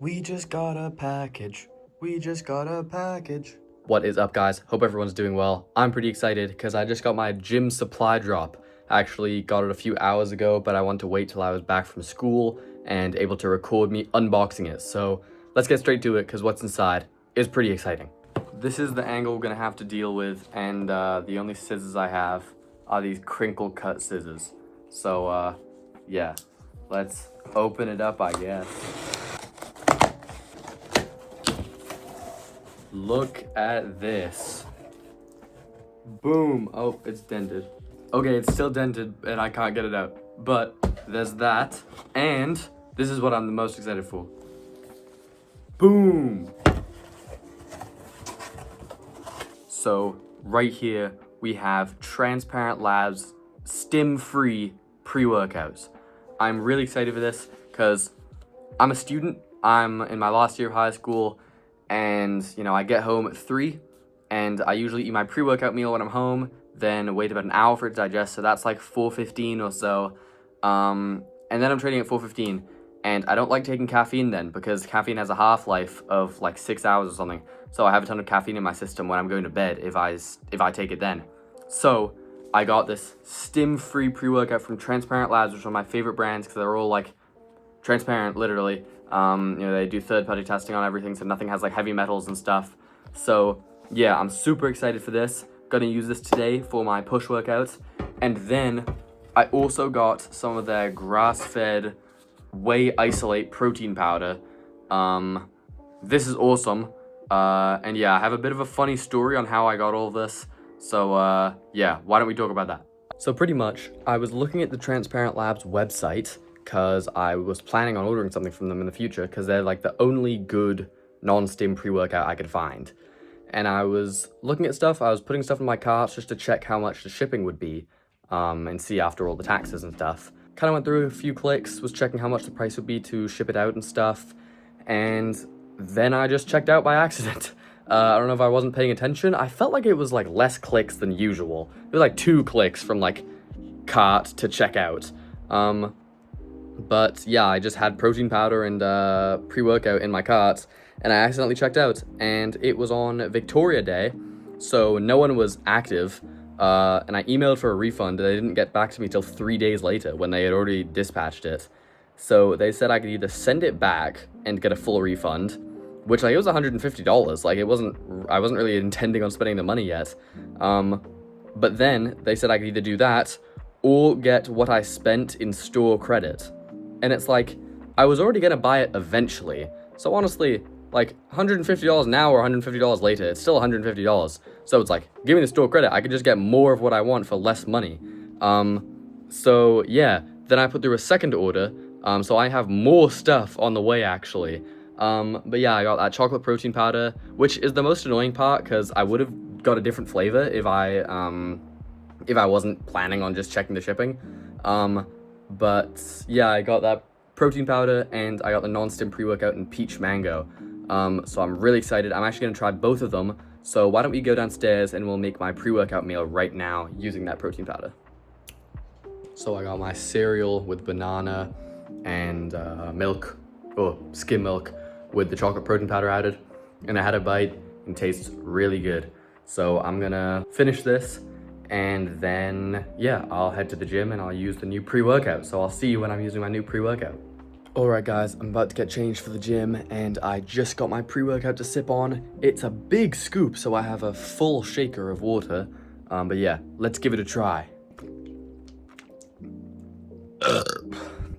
We just got a package. We just got a package. What is up, guys? Hope everyone's doing well. I'm pretty excited because I just got my gym supply drop. I actually got it a few hours ago, but I want to wait till I was back from school and able to record me unboxing it. So let's get straight to it because what's inside is pretty exciting. This is the angle we're gonna have to deal with, and the only scissors I have are these crinkle cut scissors. So yeah, let's open it up, I guess. Look at this. Boom. Oh, it's dented. Okay, it's still dented and I can't get it out. But there's that. And this is what I'm the most excited for. Boom. So right here we have Transparent Labs stim-free pre-workouts. I'm really excited for this because I'm a student. I'm in my last year of high school. And, you know, I get home at 3, and I usually eat my pre-workout meal when I'm home, then wait about an hour for it to digest, so that's like 4:15 or so. And then I'm training at 4:15, and I don't like taking caffeine then, because caffeine has a half-life of like 6 hours or something, so I have a ton of caffeine in my system when I'm going to bed if I take it then. So I got this stim-free pre-workout from Transparent Labs, which are my favorite brands, because they're all like transparent, literally. You know, they do third-party testing on everything, so nothing has like heavy metals and stuff. So yeah, I'm super excited for this. Gonna use this today for my push workouts. And then I also got some of their grass-fed whey isolate protein powder. This is awesome. And yeah, I have a bit of a funny story on how I got all this. So yeah, why don't we talk about that? So pretty much, I was looking at the Transparent Labs website because I was planning on ordering something from them in the future because they're like the only good non-stim pre-workout I could find. And I was looking at stuff, I was putting stuff in my cart just to check how much the shipping would be and see after all the taxes and stuff. Kind of went through a few clicks, was checking how much the price would be to ship it out and stuff, and then I just checked out by accident. I don't know if I wasn't paying attention. I felt like it was like less clicks than usual. It was like 2 clicks from like cart to checkout. But yeah, I just had protein powder and pre-workout in my cart, and I accidentally checked out, and it was on Victoria Day, so no one was active, and I emailed for a refund, and they didn't get back to me till 3 days later when they had already dispatched it. So they said I could either send it back and get a full refund, which like it was $150, like I wasn't really intending on spending the money yet, but then they said I could either do that or get what I spent in store credit. And it's like, I was already gonna buy it eventually. So honestly, like $150 now or $150 later, it's still $150. So it's like, give me the store credit. I could just get more of what I want for less money. So yeah, then I put through a second order. So I have more stuff on the way actually. But yeah, I got that chocolate protein powder, which is the most annoying part because I would have got a different flavor if I wasn't planning on just checking the shipping. But yeah, I got that protein powder and I got the non-stim pre-workout in peach mango. So I'm really excited. I'm actually gonna try both of them. So why don't we go downstairs and we'll make my pre-workout meal right now using that protein powder. So I got my cereal with banana and milk, or skim milk with the chocolate protein powder added. And I had a bite and tastes really good. So I'm gonna finish this. And then, yeah, I'll head to the gym and I'll use the new pre-workout. So I'll see you when I'm using my new pre-workout. All right, guys, I'm about to get changed for the gym and I just got my pre-workout to sip on. It's a big scoop, so I have a full shaker of water. But yeah, let's give it a try.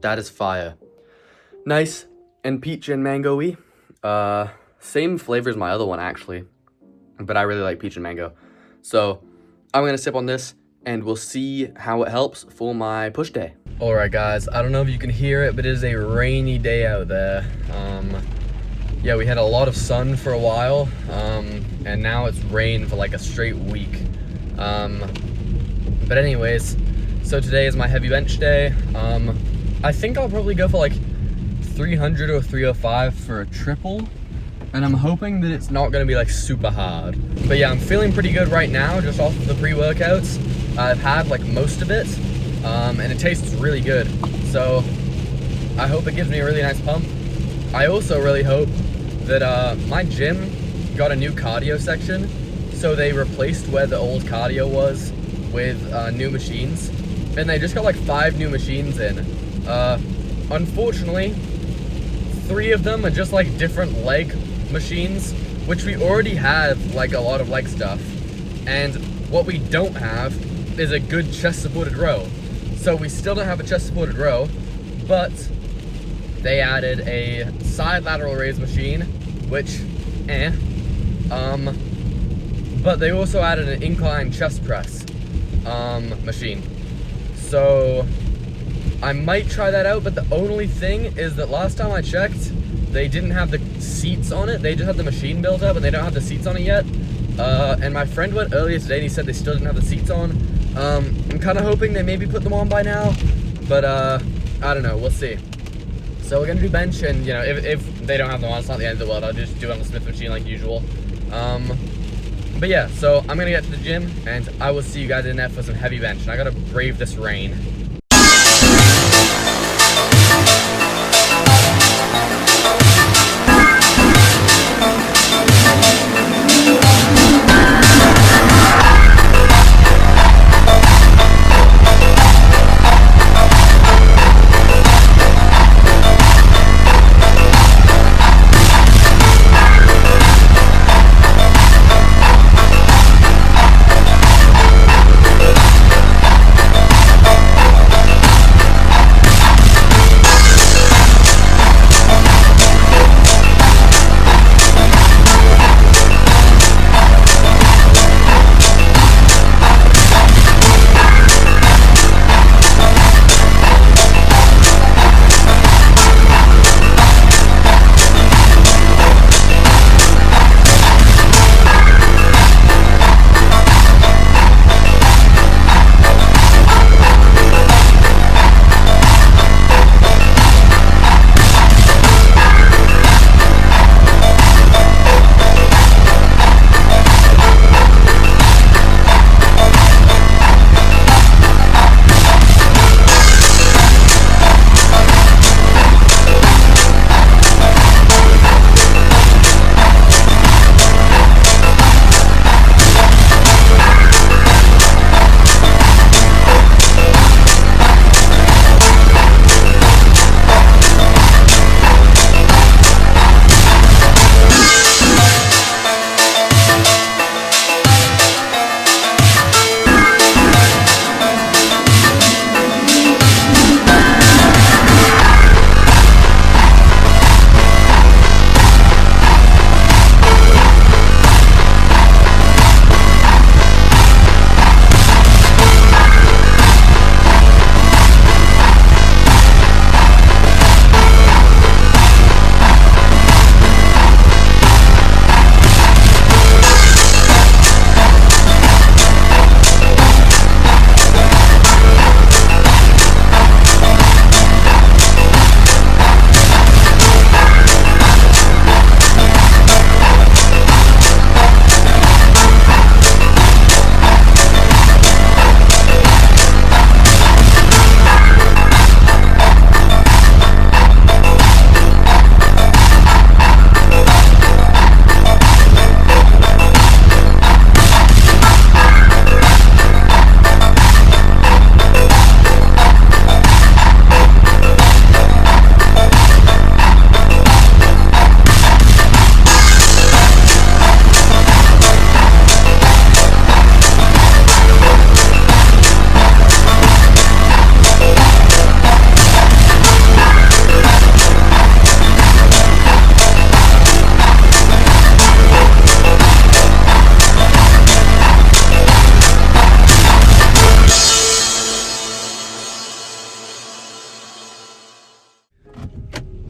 That is fire. Nice and peach and mango-y. Same flavor as my other one, actually. But I really like peach and mango. So I'm gonna sip on this and we'll see how it helps for my push day. All right, guys, I don't know if you can hear it, but it is a rainy day out there. Yeah, we had a lot of sun for a while, and now it's rain for like a straight week. But anyways, so today is my heavy bench day. I think I'll probably go for like 300 or 305 for a triple. And I'm hoping that it's not gonna be like super hard. But yeah, I'm feeling pretty good right now, just off of the pre-workouts. I've had like most of it, and it tastes really good. So I hope it gives me a really nice pump. I also really hope that my gym got a new cardio section, so they replaced where the old cardio was with new machines, and they just got like 5 new machines in. Unfortunately, 3 of them are just like different leg machines, which we already have like a lot of leg stuff, and what we don't have is a good chest supported row. So we still don't have a chest supported row, but they added a side lateral raise machine, which but they also added an incline chest press machine. So I might try that out, but the only thing is that last time I checked, they didn't have the seats on it. They just had the machine built up and they don't have the seats on it yet. And my friend went earlier today and he said they still didn't have the seats on. I'm kind of hoping they maybe put them on by now, but I don't know, we'll see. So we're gonna do bench, and you know, if they don't have them on, it's not the end of the world. I'll just do it on the Smith machine like usual. But yeah, so I'm gonna get to the gym and I will see you guys in there for some heavy bench, and I gotta brave this rain.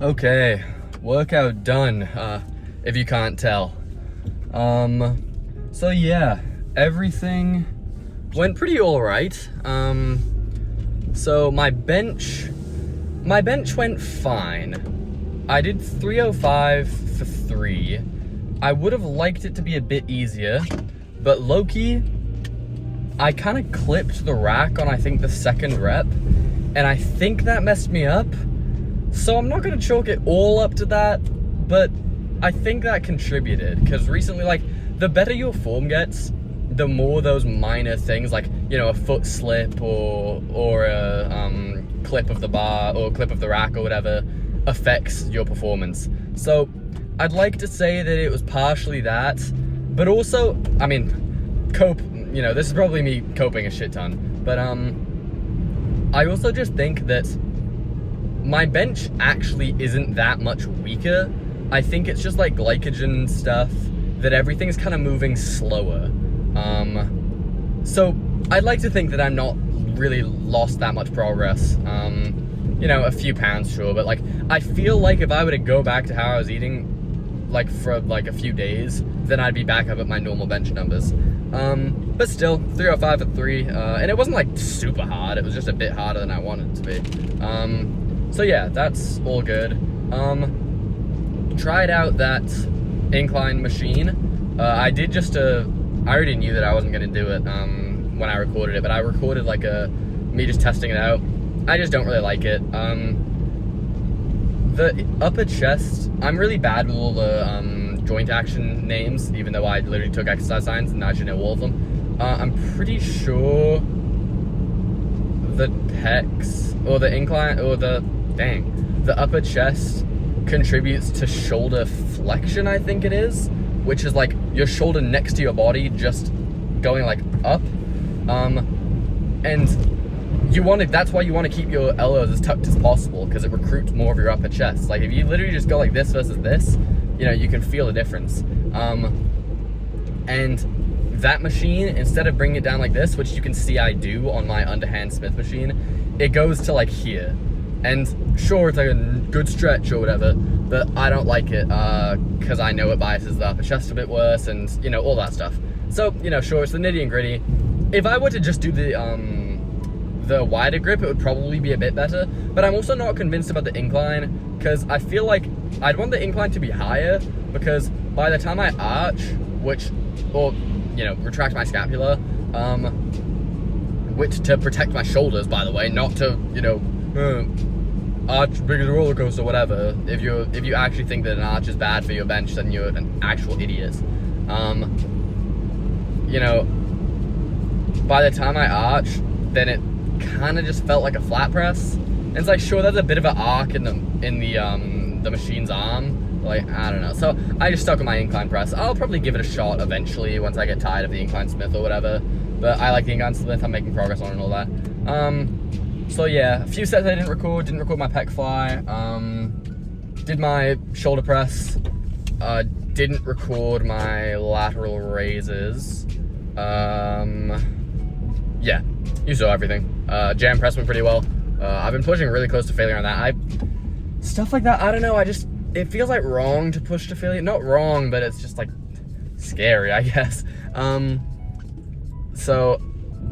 Okay, workout done, if you can't tell. So yeah, everything went pretty alright. So my bench went fine. I did 305 for 3. I would have liked it to be a bit easier, but low-key, I kind of clipped the rack on, I think, the second rep, and I think that messed me up. So I'm not gonna chalk it all up to that, but I think that contributed, because recently, like, the better your form gets, the more those minor things, like, you know, a foot slip or a clip of the bar or clip of the rack or whatever, affects your performance. So I'd like to say that it was partially that, but also, I mean, you know, this is probably me coping a shit ton, but I also just think that my bench actually isn't that much weaker. I think it's just like glycogen stuff, that everything's kind of moving slower. So I'd like to think that I'm not really lost that much progress. You know, a few pounds, sure, but like, I feel like if I were to go back to how I was eating, like, for like a few days, then I'd be back up at my normal bench numbers. But still, 305 at 3, and it wasn't like super hard, it was just a bit harder than I wanted it to be. So yeah, that's all good. Tried out that incline machine. I did just I already knew that I wasn't gonna do it when I recorded it, but I recorded like me just testing it out. I just don't really like it. The upper chest, I'm really bad with all the joint action names, even though I literally took exercise science and I should know all of them. I'm pretty sure the pecs, or the incline, or the upper chest contributes to shoulder flexion, I think it is, which is like your shoulder next to your body just going like up. And that's why you want to keep your elbows as tucked as possible, because it recruits more of your upper chest. Like if you literally just go like this versus this, you know, you can feel the difference. And that machine, instead of bringing it down like this, which you can see I do on my underhand Smith machine, it goes to like here. And sure, it's like a good stretch or whatever, but I don't like it because I know it biases the upper chest a bit worse, and you know, all that stuff. So, you know, sure, it's the nitty and gritty. If I were to just do the wider grip, it would probably be a bit better, but I'm also not convinced about the incline, because I feel like I'd want the incline to be higher, because by the time I arch, or you know, retract my scapula, which to protect my shoulders, by the way, not to, you know, arch big as a roller coaster or whatever. If you actually think that an arch is bad for your bench, then you're an actual idiot. You know, by the time I arch, then it kind of just felt like a flat press. And it's like, sure, there's a bit of an arc in the machine's arm. Like, I don't know. So I just stuck with my incline press. I'll probably give it a shot eventually once I get tired of the incline Smith or whatever. But I like the incline Smith. I'm making progress on it and all that. So yeah, a few sets I didn't record my pec fly, did my shoulder press, didn't record my lateral raises, yeah, you saw everything. Jam press went pretty well. I've been pushing really close to failure on that. Stuff like that, I don't know, it feels like wrong to push to failure. Not wrong, but it's just like scary, I guess. So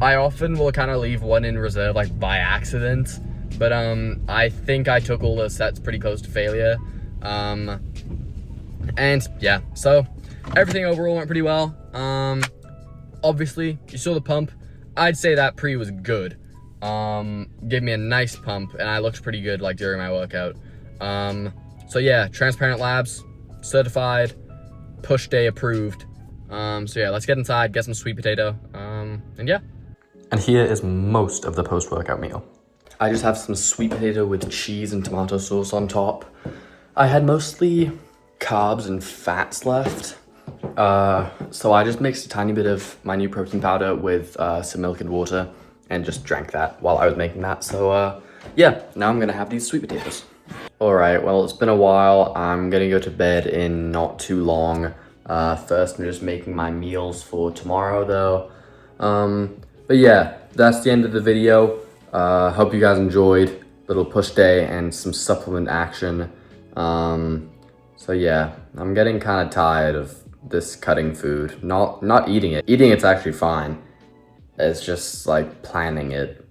I often will kind of leave one in reserve, like by accident, but I think I took all those sets pretty close to failure. And yeah, so everything overall went pretty well. Obviously, you saw the pump. I'd say that pre was good. Gave me a nice pump, and I looked pretty good like during my workout. So yeah, Transparent Labs, certified, push day approved. So yeah, let's get inside, get some sweet potato, and yeah. And here is most of the post-workout meal. I just have some sweet potato with cheese and tomato sauce on top. I had mostly carbs and fats left. So I just mixed a tiny bit of my new protein powder with some milk and water and just drank that while I was making that. So yeah, now I'm gonna have these sweet potatoes. All right, well, it's been a while. I'm gonna go to bed in not too long. First, I'm just making my meals for tomorrow though. But yeah, that's the end of the video. Hope you guys enjoyed. Little push day and some supplement action. So yeah, I'm getting kind of tired of this cutting food. Not eating it. Eating it's actually fine. It's just like planning it.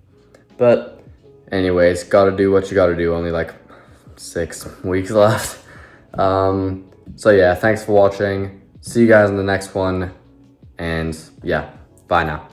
But anyways, gotta do what you gotta do. Only like 6 weeks left. So yeah, thanks for watching. See you guys in the next one. And yeah, bye now.